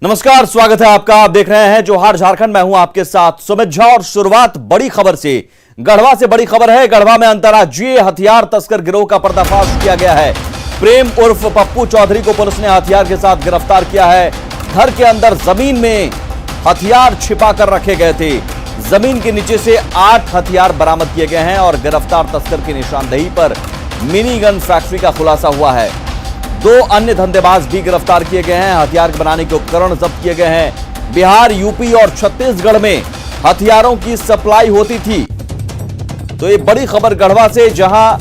नमस्कार, स्वागत है आपका। आप देख रहे हैं जोहार झारखंड। मैं हूं आपके साथ सुमित झा और शुरुआत बड़ी खबर से। गढ़वा से बड़ी खबर है। गढ़वा में अंतर्राज्यीय हथियार तस्कर गिरोह का पर्दाफाश किया गया है। प्रेम उर्फ पप्पू चौधरी को पुलिस ने हथियार के साथ गिरफ्तार किया है। घर के अंदर जमीन में हथियार छिपा कर रखे गए थे। जमीन के नीचे से 8 हथियार बरामद किए गए हैं और गिरफ्तार तस्कर की निशानदेही पर मिनी गन फैक्ट्री का खुलासा हुआ है। 2 अन्य धंधेबाज भी गिरफ्तार किए गए हैं। हथियार बनाने के उपकरण जब्त किए गए हैं। बिहार, यूपी और छत्तीसगढ़ में हथियारों की सप्लाई होती थी। तो ये बड़ी खबर गढ़वा से, जहां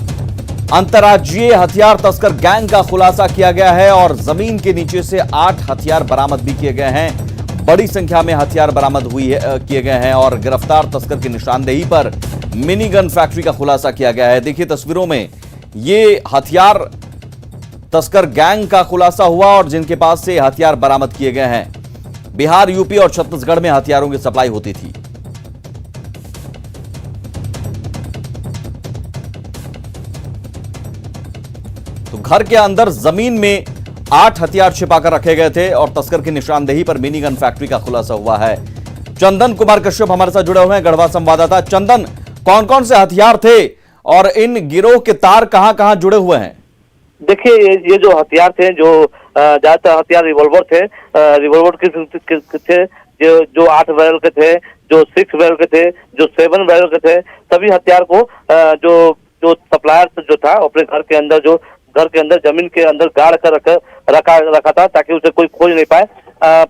अंतर्राज्यीय हथियार तस्कर गैंग का खुलासा किया गया है और जमीन के नीचे से 8 हथियार बरामद भी किए गए हैं। बड़ी संख्या में हथियार बरामद किए गए हैं और गिरफ्तार तस्कर की निशानदेही पर मिनी गन फैक्ट्री का खुलासा किया गया है। देखिए तस्वीरों में ये हथियार तस्कर गैंग का खुलासा हुआ और जिनके पास से हथियार बरामद किए गए हैं। बिहार, यूपी और छत्तीसगढ़ में हथियारों की सप्लाई होती थी। तो घर के अंदर जमीन में 8 हथियार छिपाकर रखे गए थे और तस्कर की निशानदेही पर मिनी गन फैक्ट्री का खुलासा हुआ है। चंदन कुमार कश्यप हमारे साथ जुड़े हुए हैं, गढ़वा संवाददाता। चंदन, कौन कौन से हथियार थे और इन गिरोह के तार कहां कहां जुड़े हुए हैं? देखिए, ये जो हथियार थे, जो ज्यादातर हथियार रिवॉल्वर थे। रिवॉल्वर के थे जो 8 बैरल के थे, जो 6 बैरल के थे, जो 7 बैरल के थे। सभी हथियार को जो सप्लायर जो था अपने घर के अंदर जमीन के अंदर गाड़ कर रखा था ताकि उसे कोई खोज नहीं पाए।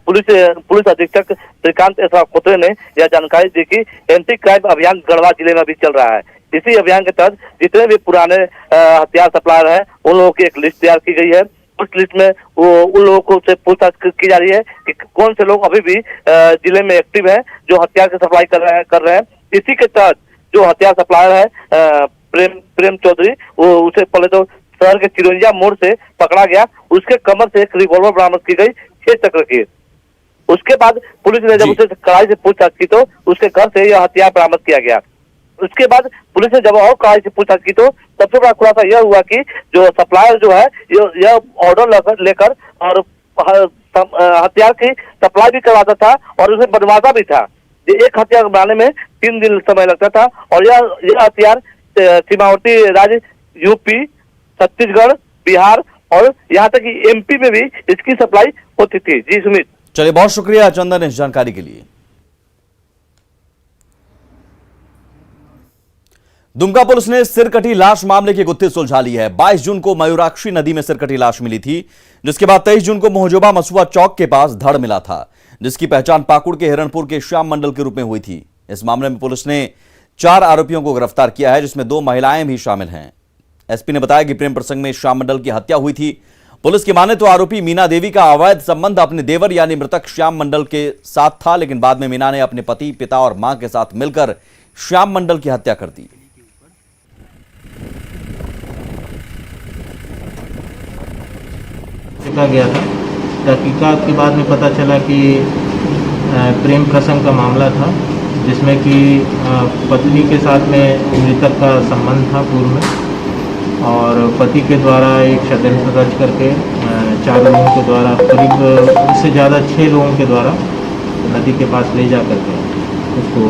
पुलिस अधीक्षक श्रीकांत खोत्रे ने यह जानकारी दी कि एंटी क्राइम अभियान गढ़वा जिले में अभी चल रहा है। इसी अभियान के तहत जितने भी पुराने हथियार सप्लायर हैं उन लोगों की एक लिस्ट तैयार की गई है। उस लिस्ट में उन लोगों को से पूछताछ की जा रही है कि कौन से लोग अभी भी जिले में एक्टिव हैं जो हथियार की सप्लाई कर रहे हैं। इसी के तहत जो हथियार सप्लायर है प्रेम चौधरी, वो उसे पहले तो शहर के चिरंजिया मोड़ से पकड़ा गया। उसके कमर से एक रिवॉल्वर बरामद की गई 6 चक्र की। उसके बाद पुलिस ने जब उसे कड़ाई से पूछताछ की तो उसके घर से यह हथियार बरामद किया गया। उसके बाद पुलिस ने जब और कड़ाई से पूछताछ की तो सबसे बड़ा खुलासा यह हुआ कि जो सप्लायर जो है यह ऑर्डर लेकर और हथियार की सप्लाई भी करवाता था और उसे बनवाता भी था। ये एक हथियार बनाने में 3 दिन समय लगता था और यह हथियार सीमावर्ती राज्य यूपी, छत्तीसगढ़, बिहार और यहाँ तक कि एमपी में भी इसकी सप्लाई होती थी। जी सुमित। चलिए, बहुत शुक्रिया चंदन इस जानकारी के लिए। दुमका पुलिस ने सिरकटी लाश मामले की गुत्थी सुलझा ली है। 22 जून को मयूराक्षी नदी में सिरकटी लाश मिली थी, जिसके बाद 23 जून को मोहजोबा मसुआ चौक के पास धड़ मिला था, जिसकी पहचान पाकुड़ के हिरणपुर के श्याम मंडल के रूप में हुई थी। इस मामले में पुलिस ने 4 आरोपियों को गिरफ्तार किया है, जिसमें 2 महिलाएं भी शामिल हैं। एसपी ने बताया कि प्रेम प्रसंग में श्याम मंडल की हत्या हुई थी। पुलिस की माने तो आरोपी मीना देवी का अवैध संबंध अपने देवर यानी मृतक श्याम मंडल के साथ था, लेकिन बाद में मीना ने अपने पति, पिता और मां के साथ मिलकर श्याम मंडल की हत्या कर दी। चुका गया था। तहकीकात के बाद में पता चला कि प्रेम प्रसंग का मामला था, जिसमें कि पत्नी के साथ में मृतक का संबंध था पूर्व में, और पति के द्वारा एक षड्यंत्र रच करके 4 लोगों के द्वारा, करीब उससे ज़्यादा 6 लोगों के द्वारा नदी के पास ले जा करके उसको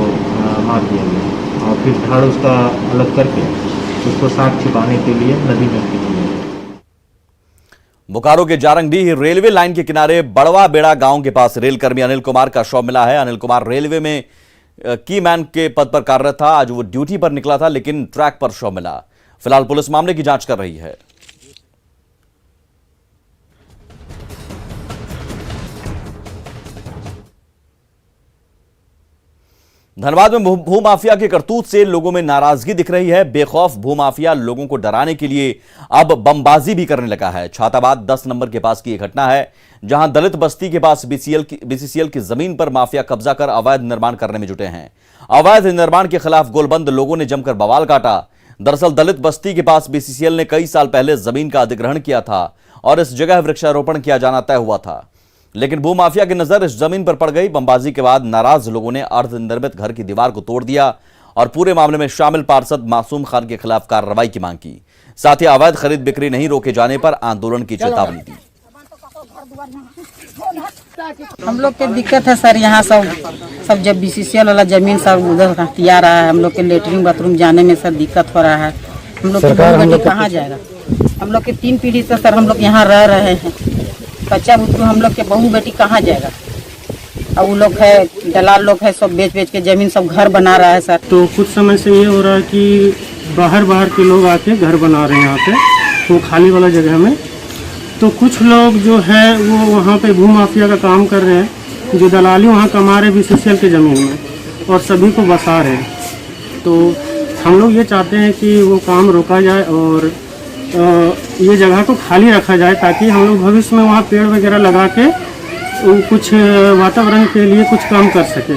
मार दिया गया और फिर धड़ उसका अलग करके उसको साथ छिपाने के लिए नदी में फेंक दिया। बोकारो के जारंगडीह रेलवे लाइन के किनारे बड़वा बेड़ा गांव के पास रेलकर्मी अनिल कुमार का शव मिला है। अनिल कुमार रेलवे में की मैन के पद पर कार्यरत था। आज वो ड्यूटी पर निकला था, लेकिन ट्रैक पर शव मिला। फिलहाल पुलिस मामले की जांच कर रही है। धनबाद में भूमाफिया के करतूत से लोगों में नाराजगी दिख रही है। बेखौफ भूमाफिया लोगों को डराने के लिए अब बमबाजी भी करने लगा है। छाताबाद 10 नंबर के पास की यह घटना है, जहां दलित बस्ती के पास बीसीसीएल की जमीन पर माफिया कब्जा कर अवैध निर्माण करने में जुटे हैं। अवैध निर्माण के खिलाफ गोलबंद लोगों ने जमकर बवाल काटा। दरअसल दलित बस्ती के पास बीसीसीएल ने कई साल पहले जमीन का अधिग्रहण किया था और इस जगह वृक्षारोपण किया जाना तय हुआ था, लेकिन भूमाफिया की नजर इस जमीन पर पड़ गई। बमबाजी के बाद नाराज लोगों ने अर्धनिर्मित घर की दीवार को तोड़ दिया और पूरे मामले में शामिल पार्षद मासूम खान के खिलाफ कार्रवाई की मांग की। साथ ही अवैध खरीद बिक्री नहीं रोके जाने पर आंदोलन की चेतावनी दी। हम लोग के दिक्कत है सर, यहाँ सब जब BCCL वाला जमीन सब उधर हटिया रहा है, हम लोग के लेटरिन बाथरूम जाने में सर दिक्कत हो रहा है। हम लोग के बहू बेटी कहाँ जाएगा? हम लोग के 3 पीढ़ी से सर हम लोग यहाँ रह रहे हैं, बच्चा बुच्चू हम लोग के बहू बेटी कहाँ जाएगा? और वो लोग है दलाल लोग है, सब बेच के जमीन सब घर बना रहा है सर। तो कुछ समय से ये हो रहा है कि बाहर के लोग आके घर बना रहे हैं यहाँ पे, वो खाली वाला जगह में। तो कुछ लोग जो है वो वहाँ पे भू माफिया का काम कर रहे हैं, जो दलाली वहाँ कमा रहे BCCL के ज़मीन में और सभी को बसा रहे हैं। तो हम लोग ये चाहते हैं कि वो काम रोका जाए और ये जगह को खाली रखा जाए, ताकि हम लोग भविष्य में वहाँ पेड़ वगैरह लगा के कुछ वातावरण के लिए कुछ काम कर सके।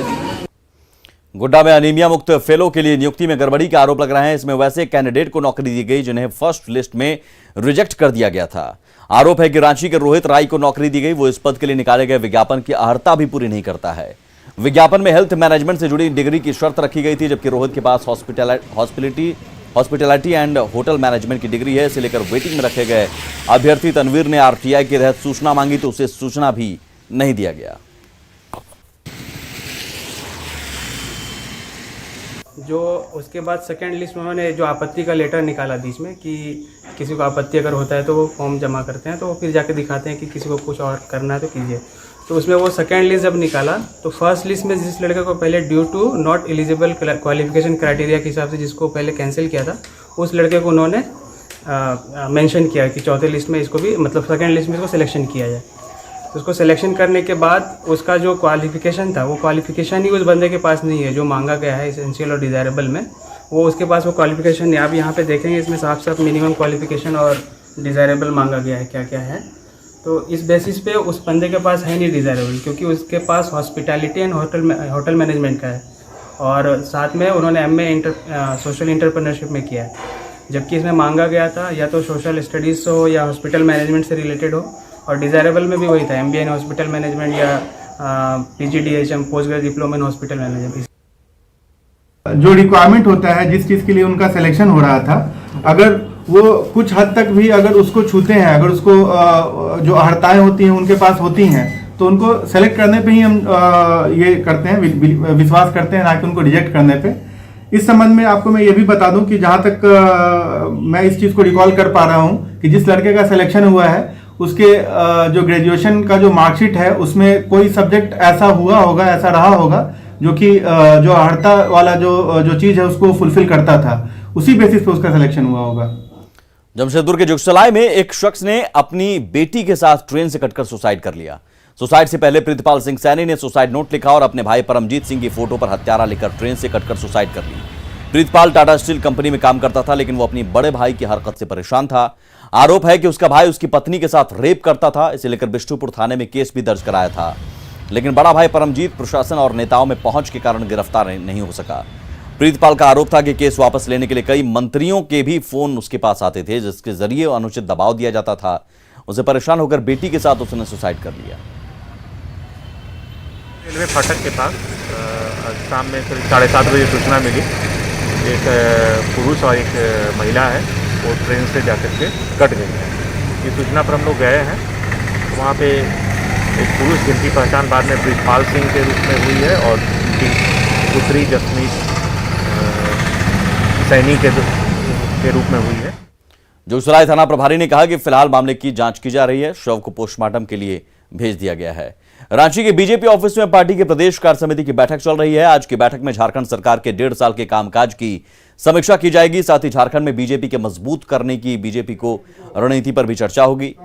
गोड्डा में अनीमिया मुक्त फेलो के लिए नियुक्ति में गड़बड़ी के आरोप लग रहे हैं। इसमें वैसे कैंडिडेट को नौकरी दी गई जिन्हें फर्स्ट लिस्ट में रिजेक्ट कर दिया गया था। आरोप है कि रांची के रोहित राय को नौकरी दी गई, वो इस पद के लिए निकाले गए विज्ञापन की अर्हता भी पूरी नहीं करता है। विज्ञापन में हेल्थ मैनेजमेंट से जुड़ी डिग्री की शर्त रखी गई थी, जबकि रोहित के पास हॉस्पिटैलिटी एंड होटल मैनेजमेंट की डिग्री है। इसे लेकर वेटिंग में रखे गए अभ्यर्थी तनवीर ने RTI के तहत सूचना मांगी तो उसे सूचना भी नहीं दिया गया। जो उसके बाद सेकेंड लिस्ट में उन्होंने जो आपत्ति का लेटर निकाला बीच में कि किसी को आपत्ति अगर होता है तो वो फॉर्म जमा करते हैं, तो फिर जाके दिखाते हैं कि किसी को कुछ और करना है तो कीजिए। तो उसमें वो सेकेंड लिस्ट जब निकाला तो फर्स्ट लिस्ट में जिस लड़के को पहले due to not eligible qualification criteria के हिसाब से जिसको पहले कैंसिल किया था, उस लड़के को उन्होंने मेंशन किया कि चौथे लिस्ट में इसको भी, मतलब सेकेंड लिस्ट में इसको सिलेक्शन किया जाए। तो उसको सिलेक्शन करने के बाद उसका जो क्वालिफिकेशन था वो क्वालिफिकेशन ही उस बंदे के पास नहीं है जो मांगा गया है एसेंशियल और डिज़ायरेबल में, वो उसके पास वो क्वालिफिकेशन नहीं। आप यहाँ पे देखेंगे इसमें साफ साफ मिनिमम क्वालिफिकेशन और डिज़ायरेबल मांगा गया है क्या क्या है। तो इस बेसिस पे उस बंदे के पास है नहीं डिज़ायरेबल, क्योंकि उसके पास हॉस्पिटैलिटी एंड होटल मैनेजमेंट का है और साथ में उन्होंने MA सोशल इंटरप्रेन्योरशिप में किया है, जबकि इसमें मांगा गया था या तो सोशल स्टडीज़ हो या हॉस्पिटल मैनेजमेंट से रिलेटेड हो, और डिज़ायरेबल में भी वही था MBA इन हॉस्पिटल मैनेजमेंट या PGDHM post graduate diploma in hospital management. जो रिक्वायरमेंट होता है जिस चीज़ के लिए उनका सिलेक्शन हो रहा था, अगर वो कुछ हद तक भी अगर उसको छूते हैं, अगर उसको जो अर्हताएं होती हैं उनके पास होती हैं, तो उनको सेलेक्ट करने पे ही हम ये करते हैं, विश्वास करते हैं, ना कि उनको रिजेक्ट करने पे। इस संबंध में आपको मैं ये भी बता दूं कि जहां तक मैं इस चीज़ को रिकॉल कर पा रहा हूं कि जिस लड़के का सिलेक्शन हुआ है उसके जो ग्रेजुएशन का जो मार्कशीट है उसमें कोई सब्जेक्ट ऐसा हुआ होगा, ऐसा रहा होगा जो कि जो अर्हता वाला जो चीज़ है उसको फुलफिल करता था, उसी बेसिस पे उसका सिलेक्शन हुआ होगा। जमशेदपुर के जुगसलाई में एक शख्स ने अपनी बेटी के साथ ट्रेन से कटकर सुसाइड कर लिया। सुसाइड से पहले प्रीतपाल सिंह सैनी ने सुसाइड नोट लिखा और अपने भाई परमजीत सिंह की फोटो पर हत्यारा लिखकर ट्रेन से कटकर सुसाइड कर ली। प्रीतपाल टाटा स्टील कंपनी में काम करता था, लेकिन वो अपनी बड़े भाई की हरकत से परेशान था। आरोप है कि उसका भाई उसकी पत्नी के साथ रेप करता था। इसे लेकर बिष्टुपुर थाने में केस भी दर्ज कराया था, लेकिन बड़ा भाई परमजीत प्रशासन और नेताओं में पहुंच के कारण गिरफ्तार नहीं हो सका। प्रीतपाल का आरोप था कि केस वापस लेने के लिए कई मंत्रियों के भी फोन उसके पास आते थे, जिसके जरिए अनुचित दबाव दिया जाता था। उसे परेशान होकर बेटी के साथ उसने सुसाइड कर लिया। रेलवे फाटक के पास शाम में करीब 7:30 बजे सूचना मिली, एक पुरुष और एक महिला है वो ट्रेन से जाकर के कट गई है। ये सूचना पर हम लोग गए हैं, तो वहाँ पे एक पुरुष जिनकी पहचान बाद में प्रीतपाल सिंह के रूप में हुई है और उनकी पुत्री जसमीत सैनी के रूप में हुई है। जुगसलाई थाना प्रभारी ने कहा कि फिलहाल मामले की जांच की जा रही है, शव को पोस्टमार्टम के लिए भेज दिया गया है। रांची के बीजेपी ऑफिस में पार्टी के प्रदेश कार्य समिति की बैठक चल रही है। आज की बैठक में झारखंड सरकार के 1.5 साल के कामकाज की समीक्षा की जाएगी। साथ ही झारखंड में बीजेपी के मजबूत करने की बीजेपी को रणनीति पर भी चर्चा होगी।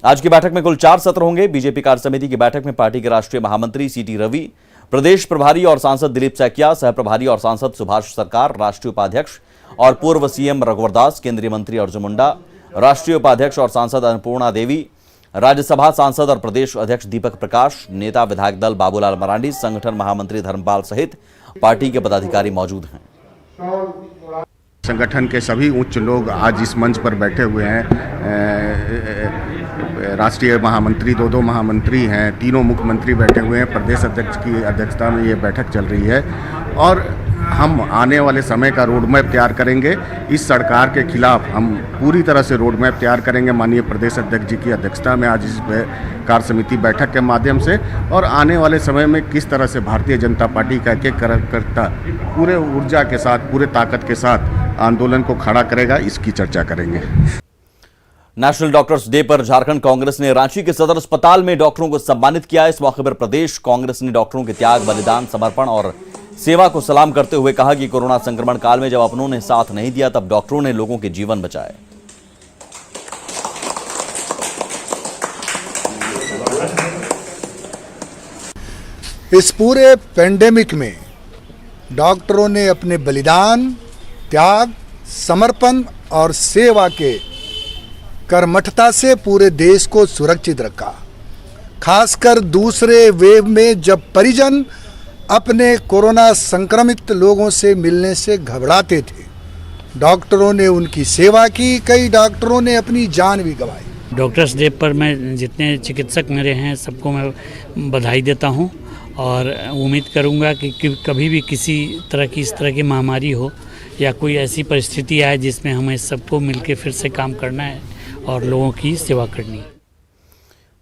आज की बैठक में कुल 4 सत्र होंगे। बीजेपी कार्य समिति की बैठक में पार्टी के राष्ट्रीय महामंत्री CT रवि, प्रदेश प्रभारी और सांसद दिलीप सैकिया, सह प्रभारी और सांसद सुभाष सरकार, राष्ट्रीय उपाध्यक्ष और पूर्व CM रघुवर दास, केंद्रीय मंत्री अर्जुन मुंडा, राष्ट्रीय उपाध्यक्ष और सांसद अन्नपूर्णा देवी, राज्यसभा सांसद और प्रदेश अध्यक्ष दीपक प्रकाश, नेता विधायक दल बाबूलाल मरांडी, संगठन महामंत्री धर्मपाल सहित पार्टी के पदाधिकारी मौजूद हैं। संगठन के सभी उच्च लोग आज इस मंच पर बैठे हुए हैं। राष्ट्रीय महामंत्री, 2 महामंत्री हैं, 3 मुख्यमंत्री बैठे हुए हैं। प्रदेश अध्यक्ष की अध्यक्षता में ये बैठक चल रही है और हम आने वाले समय का रोड मैप तैयार करेंगे। इस सरकार के खिलाफ हम पूरी तरह से रोड मैप तैयार करेंगे माननीय प्रदेश अध्यक्ष जी की अध्यक्षता में आज इस कार्य समिति बैठक के माध्यम से, और आने वाले समय में किस तरह से भारतीय जनता पार्टी का एक कार्यकर्ता पूरे ऊर्जा के साथ, पूरे ताकत के साथ आंदोलन को खड़ा करेगा, इसकी चर्चा करेंगे। नेशनल डॉक्टर्स डे पर झारखंड कांग्रेस ने रांची के सदर अस्पताल में डॉक्टरों को सम्मानित किया। इस मौके पर प्रदेश कांग्रेस ने डॉक्टरों के त्याग, बलिदान, समर्पण और सेवा को सलाम करते हुए कहा कि कोरोना संक्रमण काल में जब अपनों ने साथ नहीं दिया तब डॉक्टरों ने लोगों के जीवन बचाए। इस पूरे पेंडेमिक में डॉक्टरों ने अपने बलिदान, त्याग, समर्पण और सेवा के कर्मठता से पूरे देश को सुरक्षित रखा। खासकर दूसरे वेव में जब परिजन अपने कोरोना संक्रमित लोगों से मिलने से घबराते थे, डॉक्टरों ने उनकी सेवा की। कई डॉक्टरों ने अपनी जान भी गंवाई। डॉक्टर्स डे पर मैं जितने चिकित्सक मेरे हैं सबको मैं बधाई देता हूं और उम्मीद करूंगा कि कभी भी किसी तरह की इस तरह की महामारी हो या कोई ऐसी परिस्थिति आए जिसमें हमें सबको मिलकर फिर से काम करना है और लोगों की सेवा करनी है।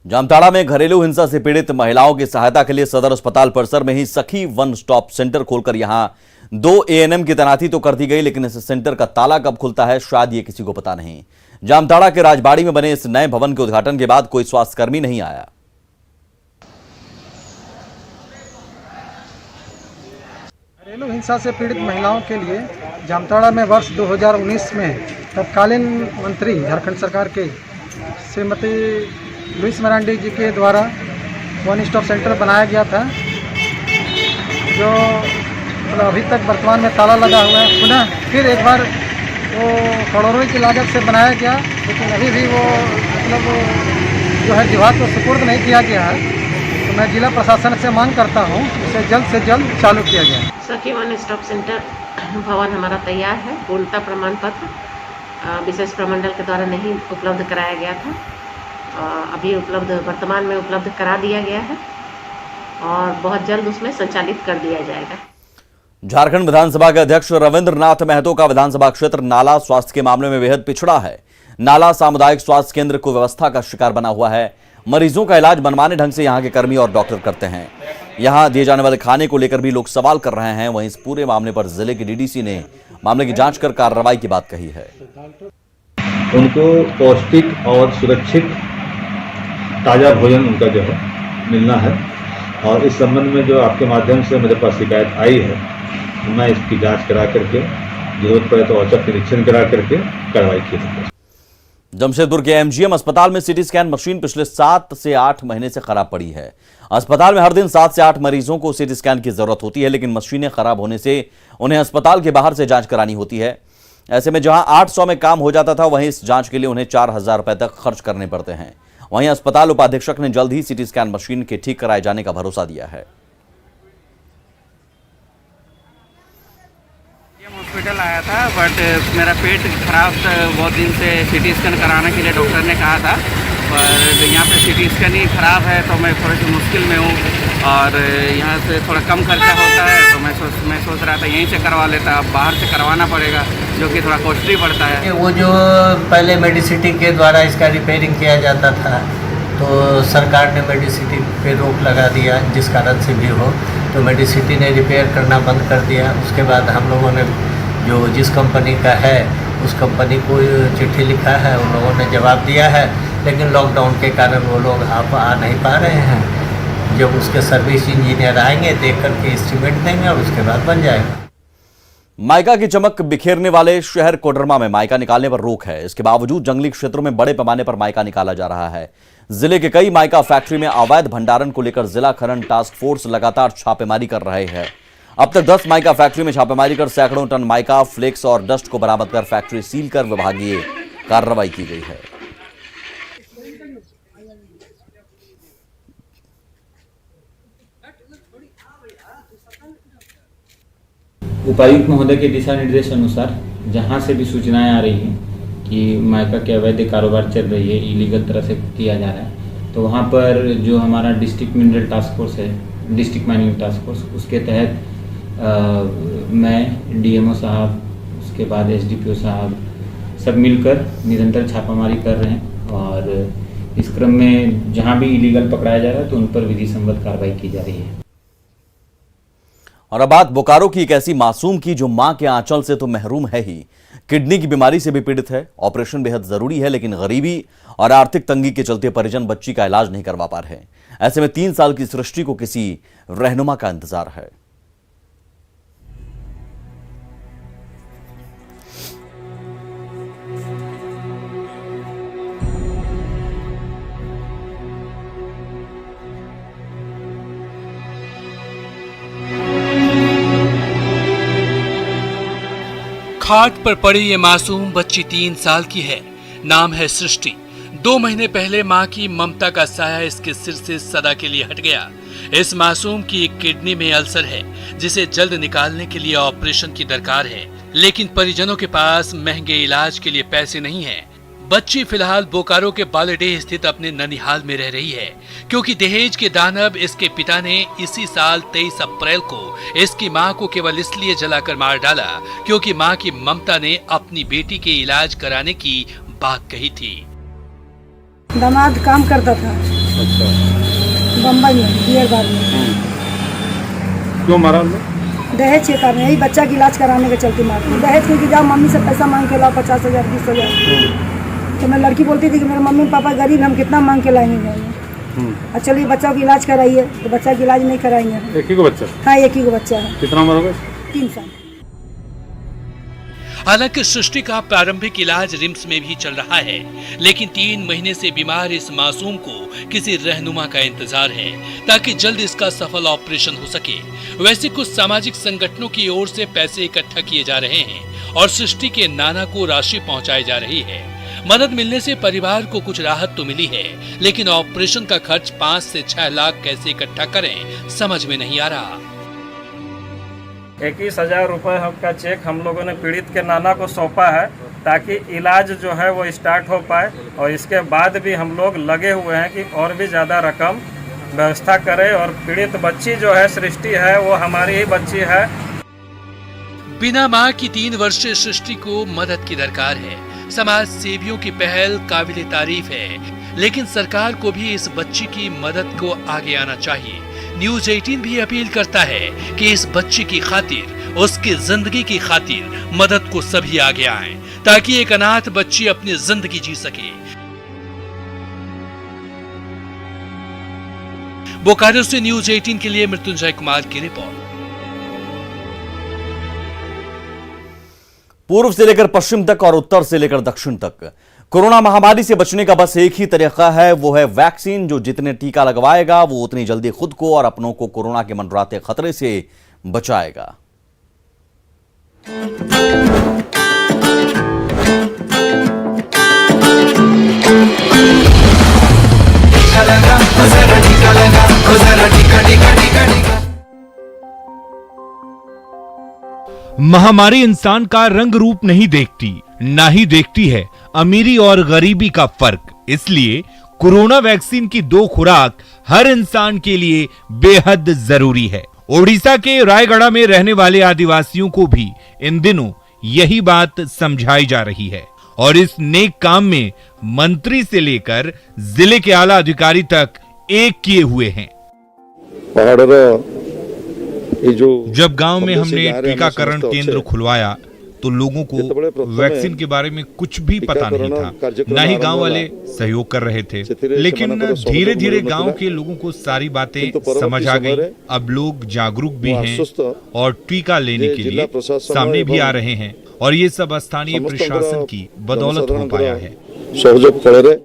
जामताड़ा में घरेलू हिंसा से पीड़ित महिलाओं की सहायता के लिए सदर अस्पताल परिसर में ही सखी वन स्टॉप सेंटर खोलकर यहां 2 ANM की तैनाती तो कर दी गई, लेकिन इस सेंटर का ताला कब खुलता है शायद ये किसी को पता नहीं। जामताड़ा के राजबाड़ी में बने इस नए भवन के उद्घाटन के बाद कोई स्वास्थ्यकर्मी नहीं आया। घरेलू हिंसा से पीड़ित महिलाओं के लिए जामताड़ा में वर्ष 2019 में तत्कालीन मंत्री झारखंड सरकार के श्रीमती लुइस मरांडी जी के द्वारा वन स्टॉप सेंटर बनाया गया था, जो अभी तक वर्तमान में ताला लगा हुआ है। पुनः फिर एक बार वो करोड़ों की लागत से बनाया गया, लेकिन अभी भी वो जो है विभाग को सुपुर्द नहीं किया गया है। तो मैं जिला प्रशासन से मांग करता हूँ इसे जल्द से जल्द चालू किया जाए। सखी वन स्टॉप सेंटर भवन हमारा तैयार है। पूर्णता प्रमाण पत्र विशेष प्रमंडल के द्वारा नहीं उपलब्ध कराया गया था, अभी वर्तमान में उपलब्ध करा दिया गया है और बहुत जल्द उसमें संचालित कर दिया जाएगा। झारखंड विधानसभा के अध्यक्ष रविंद्र नाथ महतो का विधानसभा क्षेत्र नाला स्वास्थ्य के मामले में बेहद पिछड़ा है। नाला सामुदायिक स्वास्थ्य केंद्र को व्यवस्था का शिकार बना हुआ है। मरीजों का इलाज मनमाने ढंग से यहां के कर्मी और डॉक्टर करते हैं। यहां दिए जाने वाले खाने को लेकर भी लोग सवाल कर रहे हैं। वहीं इस पूरे मामले पर जिले के डीडीसी ने मामले की जांच कर कार्रवाई की बात कही है। उनको पौष्टिक और सुरक्षित ताज़ा भोजन उनका जो है मिलना है, और इस संबंध में जो आपके माध्यम से मेरे पास शिकायत आई है, मैं इसकी जांच करा करके जरूरत पड़े तो औचक निरीक्षण करा करके कार्रवाई की जाएगी। जमशेदपुर के MGM अस्पताल में सीटी स्कैन मशीन पिछले 7 से 8 महीने से खराब पड़ी है। अस्पताल में हर दिन 7 से 8 मरीजों को सीटी स्कैन की जरूरत होती है, लेकिन मशीनें खराब होने से उन्हें अस्पताल के बाहर से जांच करानी होती है। ऐसे में जहां 800 में काम हो जाता था, वहीं इस जांच के लिए उन्हें 4000 रुपए तक खर्च करने पड़ते हैं। वहीं अस्पताल उपाधीक्षक ने जल्द ही सीटी स्कैन मशीन के ठीक कराए जाने का भरोसा दिया है। हॉस्पिटल आया था, बट मेरा पेट खराब था बहुत दिन से। सीटी स्कैन कराने के लिए डॉक्टर ने कहा था, पर यहाँ पे सीटी स्कैन ही खराब है तो मैं थोड़ी सी मुश्किल में हूँ, और यहाँ से थोड़ा कम खर्चा होता है तो मैं सोच रहा था यहीं से करवा लेता। अब बाहर से करवाना पड़ेगा जो कि थोड़ा कॉस्टली पड़ता है। वो जो पहले मेडिसिटी के द्वारा इसका रिपेयरिंग किया जाता था, तो सरकार ने मेडिसिटी पे रोक लगा दिया, जिस कारण से भी हो तो मेडिसिटी ने रिपेयर करना बंद कर दिया। उसके बाद हम लोगों ने जो जिस कंपनी का है उस कंपनी को चिट्ठी लिखा है, उन लोगों ने जवाब दिया है, लेकिन लॉकडाउन के कारण वो लोग आ नहीं पा रहे हैं। जब उसके सर्विस इंजीनियर आएंगे देख करके एस्टीमेट देंगे और उसके बाद बन जाएगा। माइका की चमक बिखेरने वाले शहर कोडरमा में माइका निकालने पर रोक है। इसके बावजूद जंगली क्षेत्रों में बड़े पैमाने पर माइका निकाला जा रहा है। जिले के कई माइका फैक्ट्री में अवैध भंडारण को लेकर जिला खनन टास्क फोर्स लगातार छापेमारी कर रहे हैं। अब तक 10 माइका फैक्ट्री में छापेमारी कर सैकड़ों टन माइका, फ्लेक्स और डस्ट को बरामद कर फैक्ट्री सील कर विभागीय कार्रवाई की गई है। उपायुक्त महोदय के दिशा निर्देश अनुसार जहां से भी सूचनाएं आ रही हैं कि माइका के अवैध कारोबार चल रही है, इलीगल तरह से किया जा रहा है, तो वहां पर जो हमारा डिस्ट्रिक्ट मिनरल टास्क फोर्स है, डिस्ट्रिक्ट माइनिंग टास्क फोर्स, उसके तहत मैं डीएमओ साहब, उसके बाद एसडीपीओ साहब सब मिलकर निरंतर छापामारी कर रहे हैं और इस क्रम में जहां भी इलीगल पकड़ाया जा रहा है तो उन पर विधि संगत कार्रवाई की जा रही है। और अब बात बोकारो की एक ऐसी मासूम की जो मां के आंचल से तो महरूम है ही, किडनी की बीमारी से भी पीड़ित है। ऑपरेशन बेहद जरूरी है, लेकिन गरीबी और आर्थिक तंगी के चलते परिजन बच्ची का इलाज नहीं करवा पा रहे हैं। ऐसे में 3 साल की सृष्टि को किसी रहनुमा का इंतजार है। खाट पर पड़ी ये मासूम बच्ची 3 साल की है। नाम है सृष्टि। 2 महीने पहले मां की ममता का साया इसके सिर से सदा के लिए हट गया। इस मासूम की एक किडनी में अल्सर है जिसे जल्द निकालने के लिए ऑपरेशन की दरकार है, लेकिन परिजनों के पास महंगे इलाज के लिए पैसे नहीं है। बच्ची फिलहाल बोकारो के बालेडीह स्थित अपने ननिहाल में रह रही है, क्योंकि दहेज के दानव इसके पिता ने इसी साल 23 अप्रैल को इसकी मां को केवल इसलिए जलाकर मार डाला क्योंकि मां की ममता ने अपनी बेटी के इलाज कराने की बात कही थी। दामाद काम करता था बम्बई में, बियरबाद में। क्यों मारा? दहेज के कारण, यही बच्चा का इलाज कराने के चलते मारते। दहेज क्योंकि जाओ मम्मी से पैसा मांग के लाओ 50,000 20,000। तो मैं लड़की बोलती थी कि मेरे मम्मी पापा गरीब, हम कितना मांग के लाएंगे। और चलिए बच्चा का इलाज कराइए, तो बच्चा का इलाज नहीं कराएंगे। एक ही को बच्चा? हाँ, एक ही को बच्चा है। कितना उम्र होगा? 3 साल। हालांकि सृष्टि का प्रारंभिक इलाज रिम्स में भी चल रहा है, लेकिन 3 महीने से बीमार इस मासूम को किसी रहनुमा का इंतजार है ताकि जल्द इसका सफल ऑपरेशन हो सके। वैसे कुछ सामाजिक संगठनों की ओर से पैसे इकट्ठा किए जा रहे हैं और सृष्टि के नाना को राशि पहुंचाई जा रही है। मदद मिलने से परिवार को कुछ राहत तो मिली है, लेकिन ऑपरेशन का खर्च 5 से 6 लाख कैसे इकट्ठा करें समझ में नहीं आ रहा। 21,000 रुपये का चेक हम लोगों ने पीड़ित के नाना को सौंपा है ताकि इलाज जो है वो स्टार्ट हो पाए, और इसके बाद भी हम लोग लगे हुए हैं कि और भी ज़्यादा रकम व्यवस्था करें। और पीड़ित बच्ची जो है सृष्टि है वो हमारी ही बच्ची है। बिना मां की 3 वर्षीय सृष्टि को मदद की दरकार है। समाज सेवियों की पहल काबिले तारीफ है, लेकिन सरकार को भी इस बच्ची की मदद को आगे आना चाहिए। न्यूज़ 18 भी अपील करता है कि इस बच्ची की खातिर, उसकी जिंदगी की खातिर मदद को सभी आगे आएं, ताकि एक अनाथ बच्ची अपनी जिंदगी जी सके। बोकारो से न्यूज़ 18 के लिए मृत्युंजय कुमार की रिपोर्ट। पूर्व से लेकर पश्चिम तक और उत्तर से लेकर दक्षिण तक कोरोना महामारी से बचने का बस एक ही तरीका है, वो है वैक्सीन। जो जितने टीका लगवाएगा वो उतनी जल्दी खुद को और अपनों को कोरोना के मंडराते खतरे से बचाएगा। महामारी इंसान का रंग रूप नहीं देखती, ना ही देखती है अमीरी और गरीबी का फर्क। इसलिए कोरोना वैक्सीन की 2 खुराक हर इंसान के लिए बेहद जरूरी है। ओडिशा के रायगढ़ में रहने वाले आदिवासियों को भी इन दिनों यही बात समझाई जा रही है, और इस नेक काम में मंत्री से लेकर जिले के आला अधिकारी तक एक किए हुए हैं। जब गांव में हमने टीकाकरण केंद्र खुलवाया तो लोगों को वैक्सीन के बारे में कुछ भी पता नहीं था, न ही गांव वाले सहयोग कर रहे थे। लेकिन धीरे धीरे गांव के लोगों को सारी बातें समझ आ गई। अब लोग जागरूक भी हैं और टीका लेने के लिए सामने भी आ रहे हैं, और ये सब स्थानीय प्रशासन की बदौलत हो पाया है।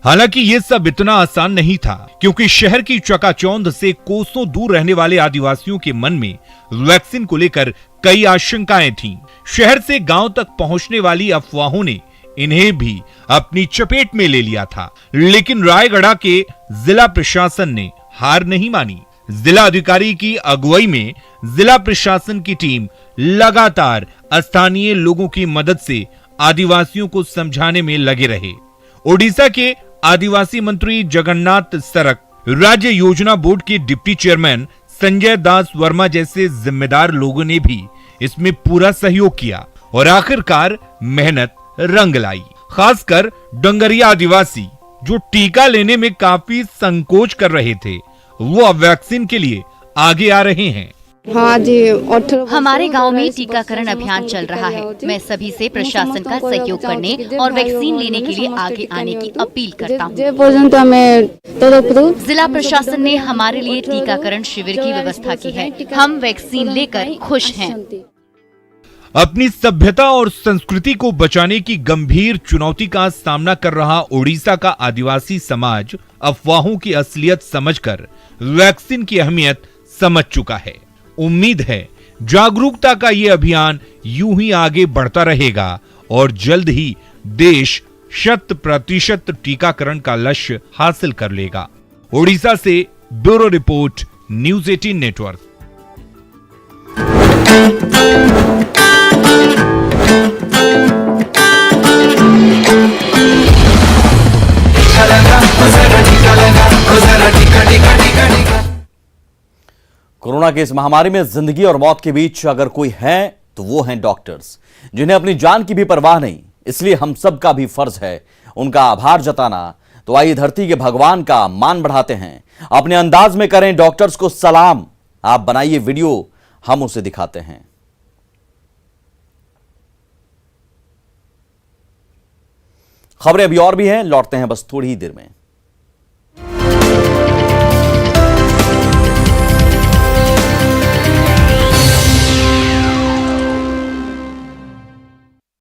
हालांकि ये सब इतना आसान नहीं था, क्योंकि शहर की चकाचौंध से कोसों दूर रहने वाले आदिवासियों के मन में वैक्सीन को लेकर कई आशंकाएं थीं। शहर से गांव तक पहुंचने वाली अफवाहों ने इन्हें भी अपनी चपेट में ले लिया था। लेकिन रायगढ़ के जिला प्रशासन ने हार नहीं मानी। जिला अधिकारी की अगुवाई में जिला प्रशासन की टीम लगातार स्थानीय लोगों की मदद से आदिवासियों को समझाने में लगे रहे। ओडिशा के आदिवासी मंत्री जगन्नाथ सरक, राज्य योजना बोर्ड के डिप्टी चेयरमैन संजय दास वर्मा जैसे जिम्मेदार लोगों ने भी इसमें पूरा सहयोग किया और आखिरकार मेहनत रंग लाई। खासकर डंगरिया आदिवासी जो टीका लेने में काफी संकोच कर रहे थे, वो अब वैक्सीन के लिए आगे आ रहे हैं। हाँ जी, हमारे गांव में टीकाकरण अभियान चल रहा है। मैं सभी से प्रशासन का सहयोग करने और वैक्सीन लेने के लिए आगे आने की अपील करता हूँ। जिला प्रशासन ने हमारे लिए टीकाकरण शिविर की व्यवस्था की है। हम वैक्सीन लेकर खुश हैं। अपनी सभ्यता और संस्कृति को बचाने की गंभीर चुनौती का सामना कर रहा ओडिशा का आदिवासी समाज अफवाहों की असलियत समझकर वैक्सीन की अहमियत समझ चुका है। उम्मीद है जागरूकता का ये अभियान यूं ही आगे बढ़ता रहेगा और जल्द ही देश 100% टीकाकरण का लक्ष्य हासिल कर लेगा। ओडिशा से bureau report, news 18 network. Corona की इस महामारी में जिंदगी और मौत के बीच अगर कोई है तो वो हैं डॉक्टर्स, जिन्हें अपनी जान की भी परवाह नहीं। इसलिए हम सब का भी फर्ज है उनका आभार जताना। तो आइए धरती के भगवान का मान बढ़ाते हैं, अपने अंदाज में करें डॉक्टर्स को सलाम। आप बनाइए वीडियो, हम उसे दिखाते हैं। खबरें अभी और भी हैं, लौटते हैं बस थोड़ी ही देर में।